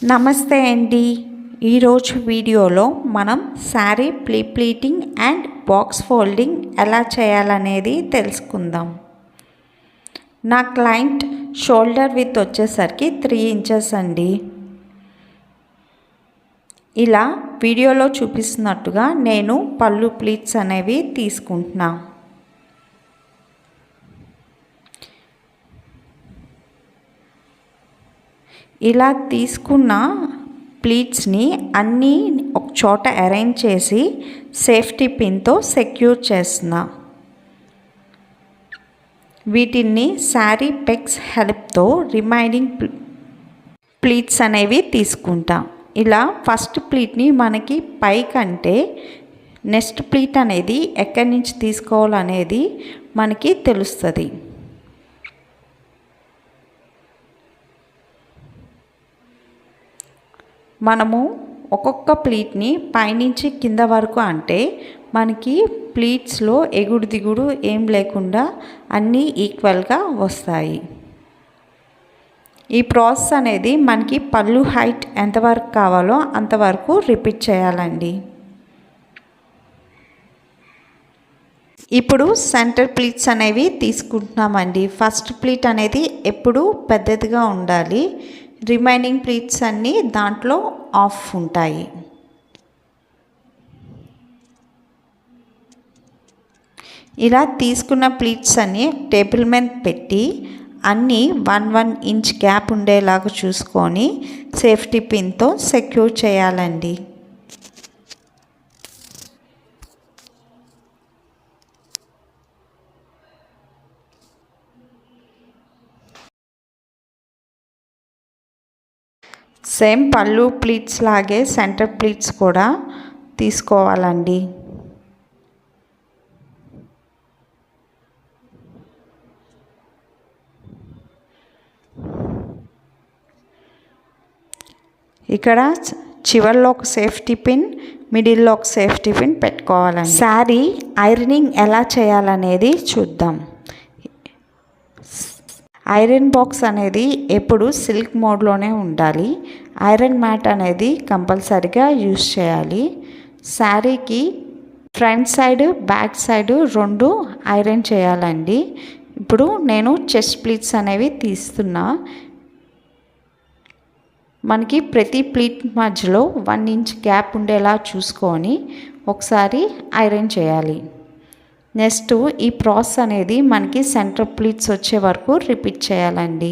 నమస్తే అండి. ఈరోజు వీడియోలో మనం sari pleating and box folding ఎలా చేయాలనేది తెలుసుకుందాం. నా క్లయింట్ షోల్డర్ విత్ వచ్చేసరికి 3 ఇంచెస్ అండి. ఇలా వీడియోలో చూపిస్తున్నట్టుగా నేను పళ్ళు ప్లీట్స్ అనేవి తీసుకుంటున్నా. ఇలా తీసుకున్న ప్లీట్స్ని అన్నీ ఒక చోట అరేంజ్ చేసి సేఫ్టీ పిన్తో సెక్యూర్ చేస్తున్నా. వీటిని శారీ పెగ్స్ హెల్ప్తో రిమైనింగ్ ప్లీట్స్ అనేవి తీసుకుంటా. ఇలా ఫస్ట్ ప్లీట్ని మనకి పైకంటే నెక్స్ట్ ప్లీట్ అనేది ఎక్కడి నుంచి తీసుకోవాలనేది మనకి తెలుస్తుంది. మనము ఒక్కొక్క ప్లీట్ని పైనుంచి కింద వరకు అంటే మనకి ప్లీట్స్లో ఎగుడు దిగుడు ఏం లేకుండా అన్నీ ఈక్వల్గా వస్తాయి. ఈ ప్రాసెస్ అనేది మనకి పళ్ళు హైట్ ఎంతవరకు కావాలో అంతవరకు రిపీట్ చేయాలండి. ఇప్పుడు సెంటర్ ప్లీట్స్ అనేవి తీసుకుంటున్నామండి. ఫస్ట్ ప్లీట్ అనేది ఎప్పుడు పెద్దదిగా ఉండాలి. రిమైనింగ్ ప్లీట్స్ అన్నీ దాంట్లో ఆఫ్ ఉంటాయి. ఇలా తీసుకున్న ప్లీట్స్ అన్నీ టేబుల్ మీద పెట్టి అన్నీ 1 ఇంచ్ గ్యాప్ ఉండేలాగా చూసుకొని సేఫ్టీ పిన్తో సెక్యూర్ చేయాలండి. సేమ్ పళ్ళు ప్లీట్స్ లాగే సెంటర్ ప్లీట్స్ కూడా తీసుకోవాలండి. ఇక్కడ చివర్లో ఒక సేఫ్టీ పిన్, మిడిల్లో ఒక సేఫ్టీ పిన్ పెట్టుకోవాలండి. శారీ ఐరనింగ్ ఎలా చేయాలనేది చూద్దాం. ఐరన్ బాక్స్ అనేది ఎప్పుడు సిల్క్ మోడ్లోనే ఉండాలి. ఐరన్ మ్యాట్ అనేది కంపల్సరీగా యూజ్ చేయాలి. శారీకి front side back side 2 iron చేయాలండి. ఇప్పుడు నేను చెస్ట్ ప్లీట్స్ అనేవి తీస్తున్నా. మనకి ప్రతి ప్లీట్ మధ్యలో 1 ఇంచ్ గ్యాప్ ఉండేలా చూసుకొని ఒకసారి ఐరన్ చేయాలి. నెక్స్ట్ ఈ ప్రాసెస్ అనేది మనకి సెంటర్ ప్లీట్స్ వచ్చే వరకు రిపీట్ చేయాలండి.